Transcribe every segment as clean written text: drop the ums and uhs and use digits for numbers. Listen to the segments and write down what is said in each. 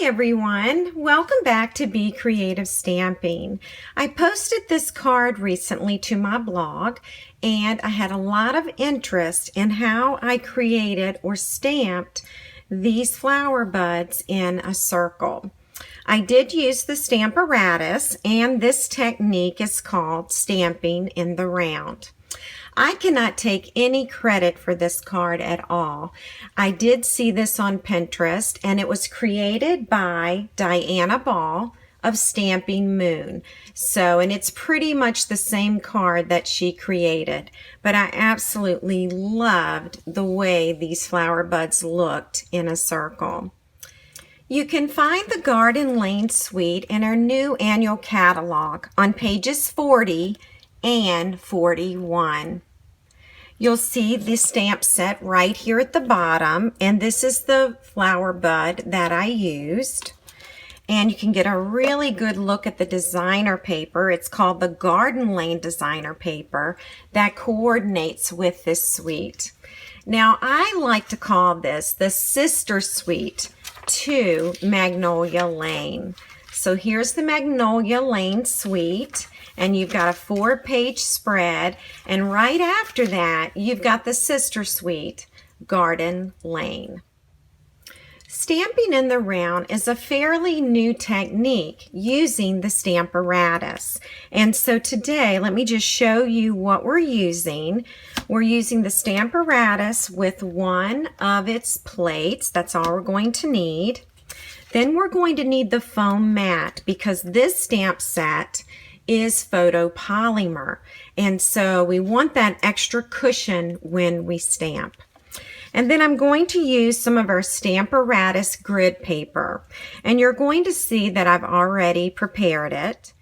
Hi everyone, welcome back to Be Creative Stamping. I posted this card recently to my blog and I had a lot of interest in how I created or stamped these flower buds in a circle. I did use the Stamparatus, and this technique is called stamping in the round. I cannot take any credit for this card at all. I did see this on Pinterest, and it was created by Diana Ball of Stamping Moon. And it's pretty much the same card that she created, but I absolutely loved the way these flower buds looked in a circle. You can find the Garden Lane Suite in our new annual catalog on pages 40 and 41. You'll see the stamp set right here at the bottom, and this is the flower bud that I used. And you can get a really good look at the designer paper. It's called the Garden Lane designer paper that coordinates with this suite. Now, I like to call this the sister suite to Magnolia Lane. So here's the Magnolia Lane suite, and you've got a 4-page spread, and right after that you've got the sister suite, Garden Lane. Stamping in the round is a fairly new technique using the Stamparatus. And so today, let me just show you what we're using. We're using the Stamparatus with one of its plates. That's all we're going to need. Then we're going to need the foam mat because this stamp set is photopolymer. And so we want that extra cushion when we stamp. And then I'm going to use some of our Stamparatus grid paper. And you're going to see that I've already prepared it.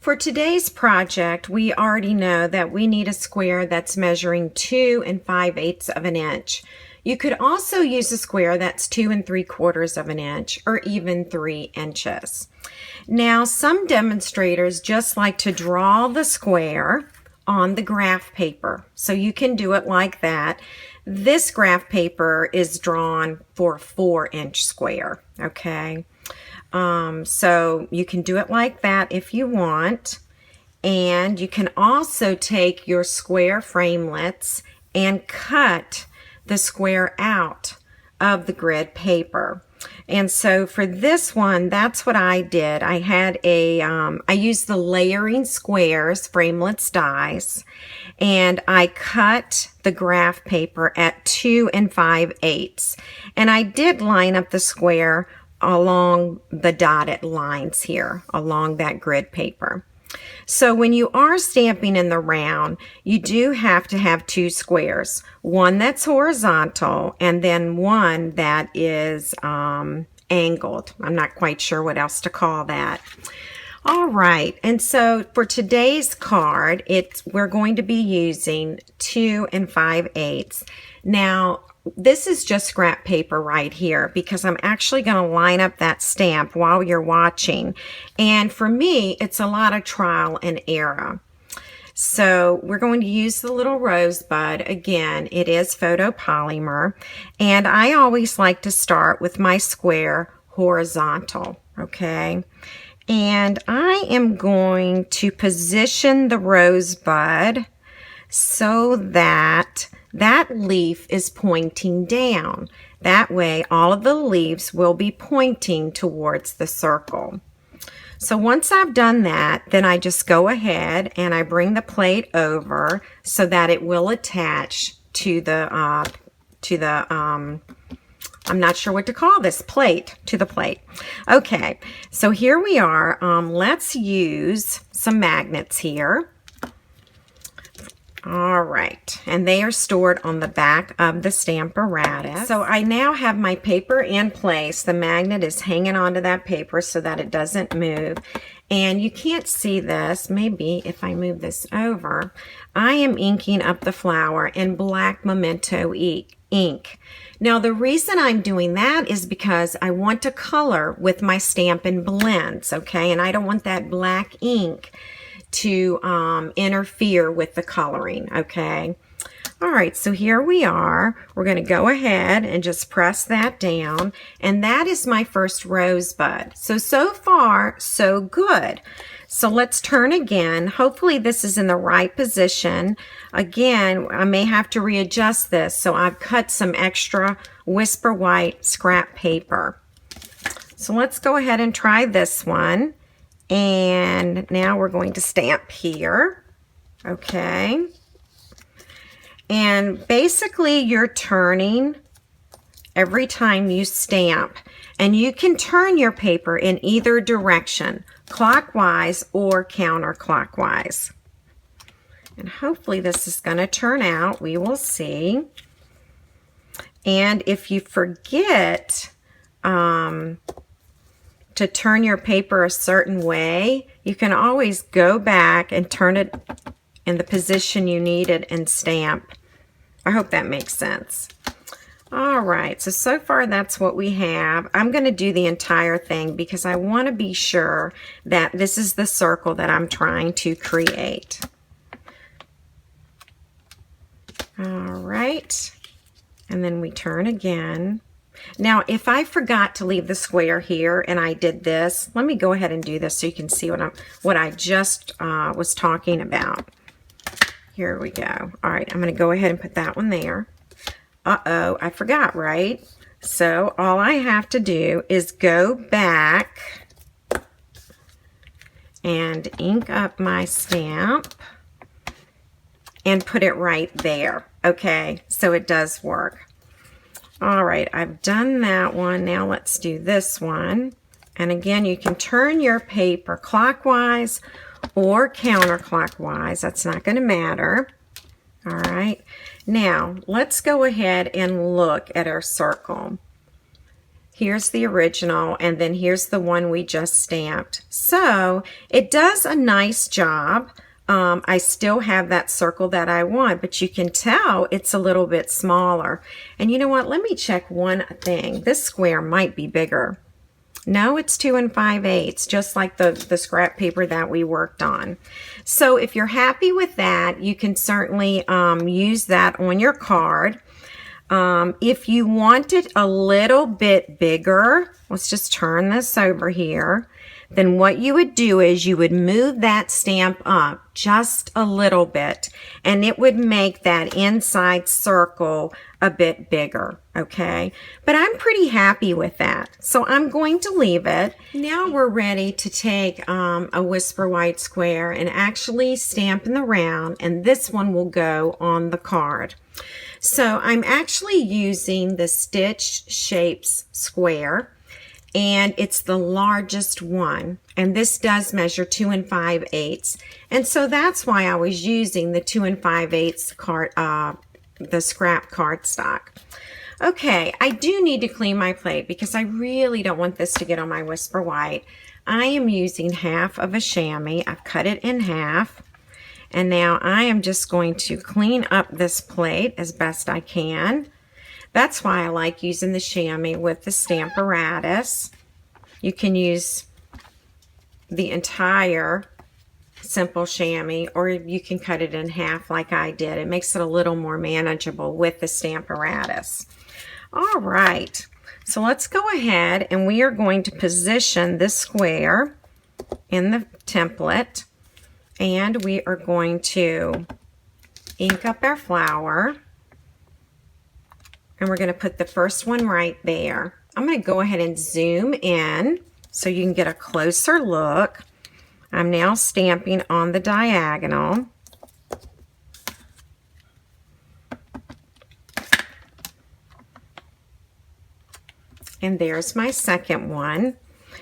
For today's project, we already know that we need a square that's measuring 2 5/8 of an inch. You could also use a square that's 2 3/4 of an inch or even 3 inches. Now, some demonstrators just like to draw the square on the graph paper. So you can do it like that. This graph paper is drawn for a 4-inch square, okay? So you can do it like that if you want. And you can also take your square framelits and cut the square out of the grid paper. And so for this one, that's what I did. I had I used the layering squares, framelits dies, and I cut the graph paper at 2 5/8. And I did line up the square along the dotted lines here, along that grid paper. So when you are stamping in the round, you do have to have 2 squares, one that's horizontal and then one that is angled. I'm not quite sure what else to call that. All right, and so for today's card, we're going to be using 2 5/8. Now, this is just scrap paper right here because I'm actually going to line up that stamp while you're watching. And for me, it's a lot of trial and error. So we're going to use the little rosebud. Again, it is photopolymer. And I always like to start with my square horizontal, okay? And I am going to position the rosebud so that that leaf is pointing down. That way, all of the leaves will be pointing towards the circle. So once I've done that, then I just go ahead and I bring the plate over so that it will attach to the I'm not sure what to call this, to the plate. Okay, so here we are. Let's use some magnets here. All right, and they are stored on the back of the Stamparatus. So I now have my paper in place. The magnet is hanging onto that paper so that it doesn't move. And you can't see this. Maybe if I move this over, I am inking up the flower in black Memento ink. Now, the reason I'm doing that is because I want to color with my Stampin' Blends, okay? And I don't want that black ink to interfere with the coloring, okay? All right, so here we are. We're going to go ahead and just press that down, and that is my first rosebud. So far, so good. So let's turn again. Hopefully this is in the right position. Again, I may have to readjust this, so I've cut some extra Whisper White scrap paper. So let's go ahead and try this one. And now we're going to stamp here. Okay. And basically you're turning every time you stamp, and you can turn your paper in either direction, clockwise or counterclockwise. And hopefully this is going to turn out. We will see. And if you forget to turn your paper a certain way, you can always go back and turn it in the position you need it and stamp. I hope that makes sense. All right, so far that's what we have. I'm going to do the entire thing because I want to be sure that this is the circle that I'm trying to create. All right, and then we turn again. Now, if I forgot to leave the square here and I did this, let me go ahead and do this so you can see what I just was talking about. Here we go. All right, I'm going to go ahead and put that one there. Uh-oh, I forgot, right? So all I have to do is go back and ink up my stamp and put it right there. Okay, so it does work. All right, I've done that one. Now let's do this one. And again, you can turn your paper clockwise or counterclockwise. That's not going to matter. All right, now let's go ahead and look at our circle. Here's the original, and then here's the one we just stamped. So it does a nice job. I still have that circle that I want, but you can tell it's a little bit smaller. And you know what? Let me check one thing. This square might be bigger. No, it's 2 5/8, just like the scrap paper that we worked on. So if you're happy with that, you can certainly use that on your card. If you want it a little bit bigger, let's just turn this over here. Then what you would do is you would move that stamp up just a little bit, and it would make that inside circle a bit bigger, okay? But I'm pretty happy with that, so I'm going to leave it. Now we're ready to take a Whisper White square and actually stamp in the round, and this one will go on the card. So I'm actually using the Stitch Shapes square, and it's the largest one, and this does measure 2 5/8, and so that's why I was using the 2 5/8 card, the scrap cardstock. Okay, I do need to clean my plate because I really don't want this to get on my Whisper White. I am using half of a chamois. I've cut it in half, and now I am just going to clean up this plate as best I can. That's why I like using the chamois with the Stamparatus. You can use the entire simple chamois, or you can cut it in half like I did. It makes it a little more manageable with the Stamparatus. All right, so let's go ahead and we are going to position this square in the template, and we are going to ink up our flower. And we're going to put the first one right there. I'm going to go ahead and zoom in so you can get a closer look. I'm now stamping on the diagonal. And there's my second one.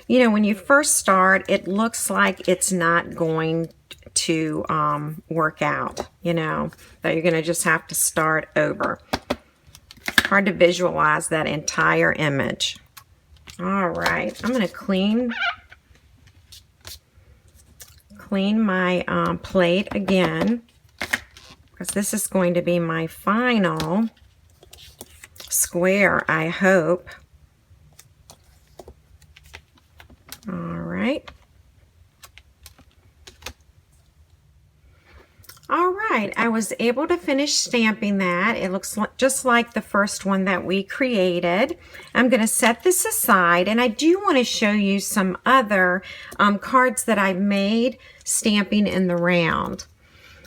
You know, when you first start, it looks like it's not going to work out, you know, that you're going to just have to start over. Hard to visualize that entire image. All right, I'm going to clean my plate again, because this is going to be my final square, I hope. All right. All right, I was able to finish stamping that. It looks just like the first one that we created. I'm going to set this aside, and I do want to show you some other cards that I made stamping in the round.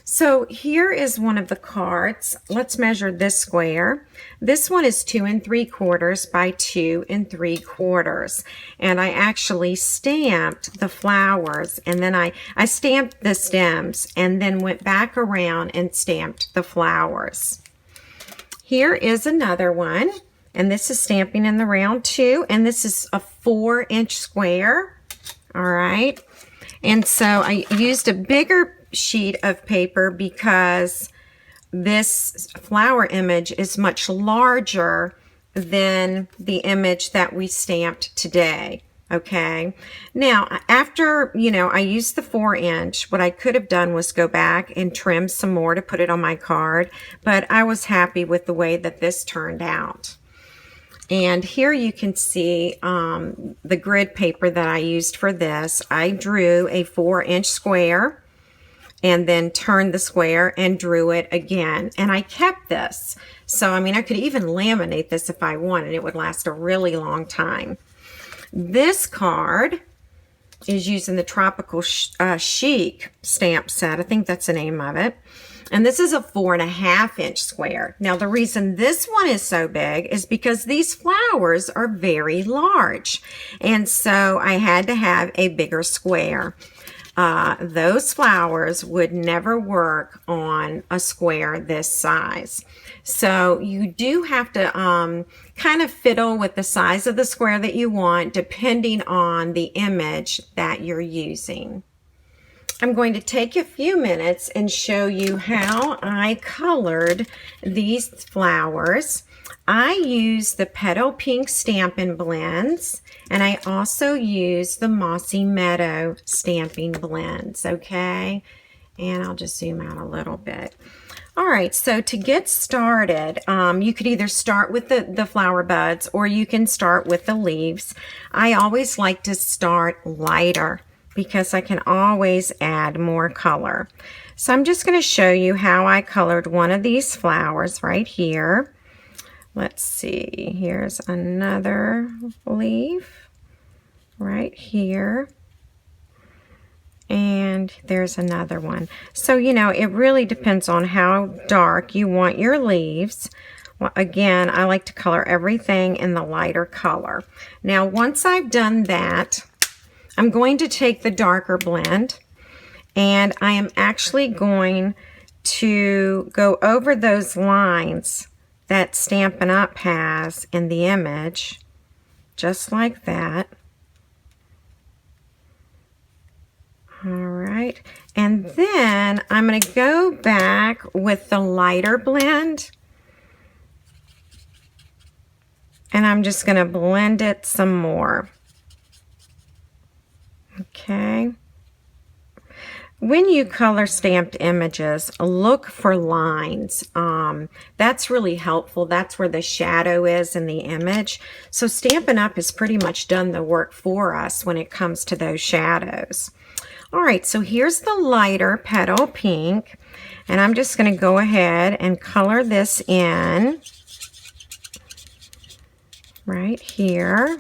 So here is one of the cards. Let's measure this square. This one is 2 3/4 by 2 3/4. And I actually stamped the flowers, and then I stamped the stems and then went back around and stamped the flowers. Here is another one, and this is stamping in the round too, and this is a 4-inch square. All right. And so I used a bigger sheet of paper because this flower image is much larger than the image that we stamped today. Okay, now after I used the 4-inch, what I could have done was go back and trim some more to put it on my card, but I was happy with the way that this turned out. And here you can see the grid paper that I used for this. I drew a 4-inch square and then turned the square and drew it again. And I kept this. So, I mean, I could even laminate this if I wanted. It would last a really long time. This card is using the Tropical Chic stamp set. I think that's the name of it. And this is a 4.5-inch square. Now, the reason this one is so big is because these flowers are very large. And so I had to have a bigger square. Those flowers would never work on a square this size. So you do have to kind of fiddle with the size of the square that you want depending on the image that you're using. I'm going to take a few minutes and show you how I colored these flowers. I use the Petal Pink Stampin' Blends, and I also use the Mossy Meadow Stamping Blends, okay? And I'll just zoom out a little bit. All right, so to get started, you could either start with the flower buds or you can start with the leaves. I always like to start lighter because I can always add more color. So I'm just going to show you how I colored one of these flowers right here. Let's see, here's another leaf right here. And there's another one. So, it really depends on how dark you want your leaves. Well, again, I like to color everything in the lighter color. Now, once I've done that, I'm going to take the darker blend, and I am actually going to go over those lines that Stampin' Up has in the image, just like that. All right, and then I'm going to go back with the lighter blend, and I'm just going to blend it some more. Okay. When you color stamped images, look for lines. That's really helpful. That's where the shadow is in the image. So Stampin' Up has pretty much done the work for us when it comes to those shadows. All right, so here's the lighter Petal Pink, and I'm just going to go ahead and color this in right here.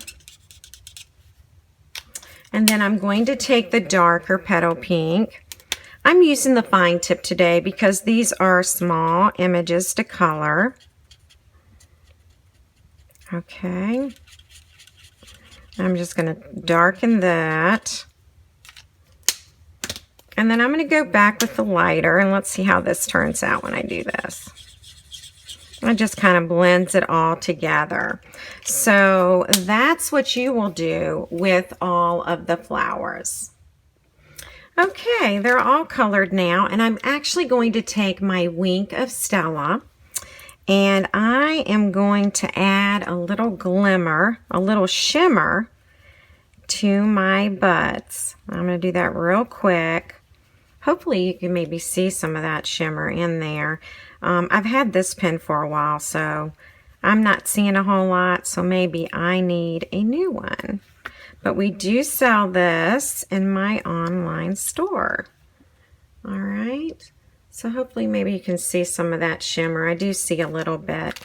And then I'm going to take the darker Petal Pink. I'm using the fine tip today because these are small images to color. Okay. I'm just going to darken that. And then I'm going to go back with the lighter, and let's see how this turns out when I do this. It just kind of blends it all together. So that's what you will do with all of the flowers. Okay, they're all colored now, and I'm actually going to take my Wink of Stella, and I am going to add a little glimmer, a little shimmer to my buds. I'm going to do that real quick. Hopefully you can maybe see some of that shimmer in there. I've had this pen for a while, so I'm not seeing a whole lot, so maybe I need a new one. But we do sell this in my online store. All right, So hopefully maybe you can see some of that shimmer. I do see a little bit.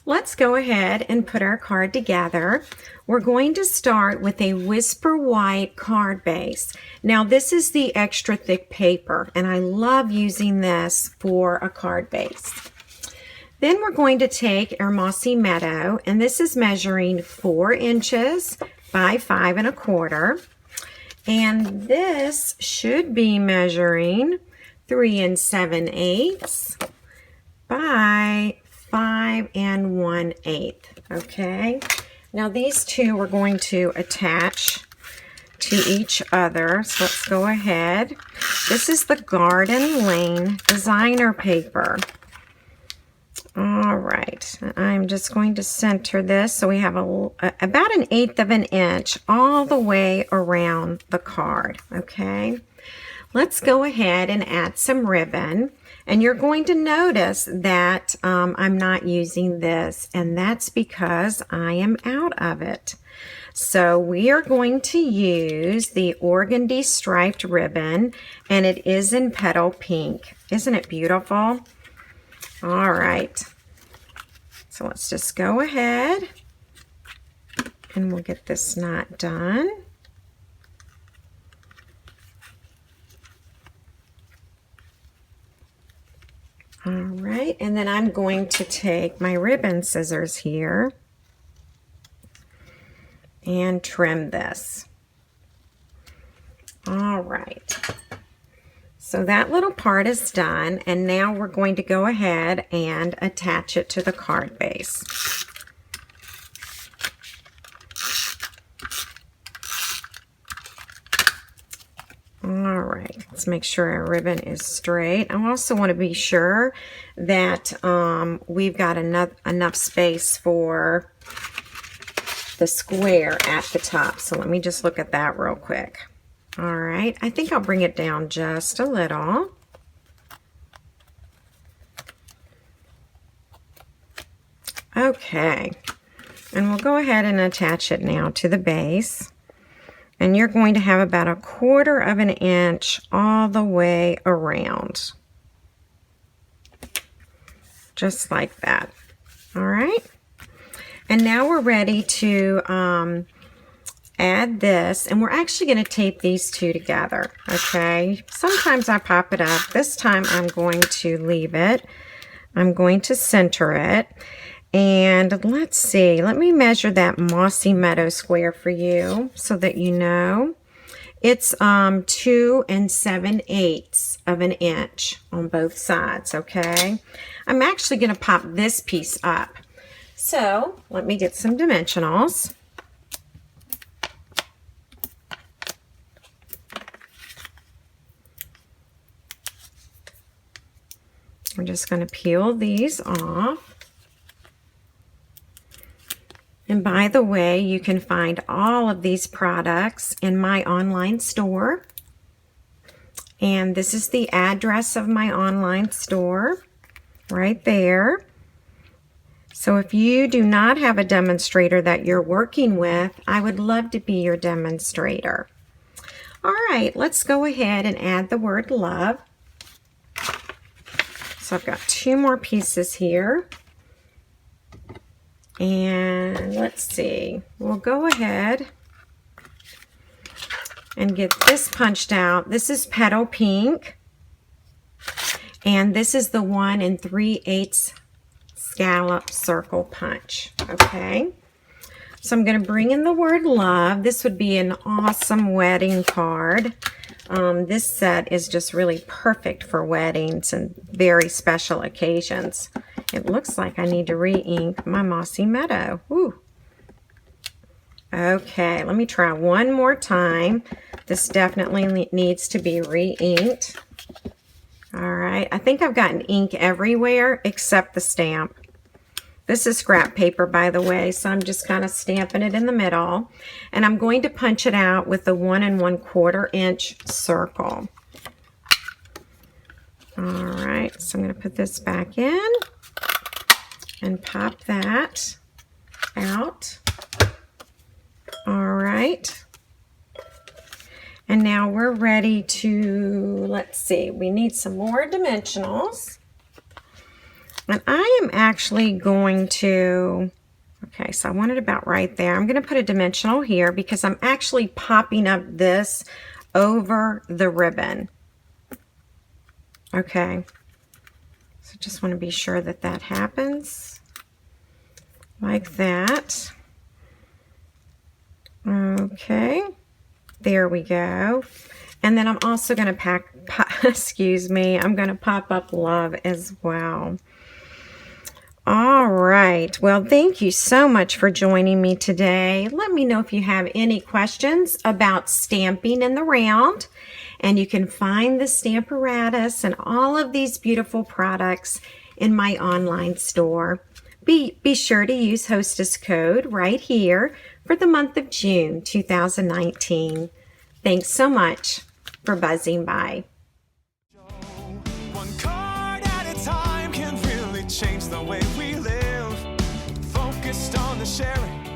Let's go ahead and put our card together. We're going to start with a Whisper White card base. Now this is the extra thick paper, and I love using this for a card base. Then we're going to take our Mossy Meadow, and this is measuring 4 inches by 5 1/4. And this should be measuring 3 7/8 by 5 1/8. Okay, now these two we're going to attach to each other. So let's go ahead. This is the Garden Lane designer paper. All right, I'm just going to center this so we have about 1/8 of an inch all the way around the card. Okay, let's go ahead and add some ribbon. And you're going to notice that I'm not using this, and that's because I am out of it. So we are going to use the organdy striped ribbon, and it is in petal pink. Isn't it beautiful? All right. So let's just go ahead and we'll get this knot done. All right, and then I'm going to take my ribbon scissors here and trim this. All right, so that little part is done, and now we're going to go ahead and attach it to the card base. All right, let's make sure our ribbon is straight. I also want to be sure that we've got enough space for the square at the top. So let me just look at that real quick. All right, I think I'll bring it down just a little. Okay, and we'll go ahead and attach it now to the base. And you're going to have about 1/4 of an inch all the way around. Just like that. All right. And now we're ready to add this. And we're actually going to tape these two together. Okay. Sometimes I pop it up. This time I'm going to leave it. I'm going to center it. And let's see, let me measure that Mossy Meadow square for you so that you know. It's 2 7/8 of an inch on both sides, okay? I'm actually going to pop this piece up. So let me get some dimensionals. We're just going to peel these off. And by the way, you can find all of these products in my online store. And this is the address of my online store right there. So if you do not have a demonstrator that you're working with, I would love to be your demonstrator. All right, let's go ahead and add the word love. So I've got 2 more pieces here. And let's see, we'll go ahead and get this punched out. This is petal pink, and this is the 1 3/8 scallop circle punch. Okay, so I'm going to bring in the word love. This would be an awesome wedding card. This set is just really perfect for weddings and very special occasions. It looks like I need to re-ink my Mossy Meadow. Woo. Okay, let me try one more time. This definitely needs to be re-inked. All right, I think I've gotten ink everywhere except the stamp. This is scrap paper, by the way, so I'm just kind of stamping it in the middle. And I'm going to punch it out with the 1 1/4 inch circle. All right, so I'm going to put this back in and pop that out. All right. And now we're ready to, let's see, we need some more dimensionals. And I am actually going to, okay, so I want it about right there. I'm going to put a dimensional here because I'm actually popping up this over the ribbon. Okay, so just want to be sure that that happens like that. Okay, there we go. And then I'm also going to excuse me, I'm going to pop up love as well. All right. Well, thank you so much for joining me today. Let me know if you have any questions about stamping in the round. And you can find the Stamparatus and all of these beautiful products in my online store. Be sure to use Hostess code right here for the month of June 2019. Thanks so much for buzzing by. One card at a time can really change the way we live. Focused on the sharing.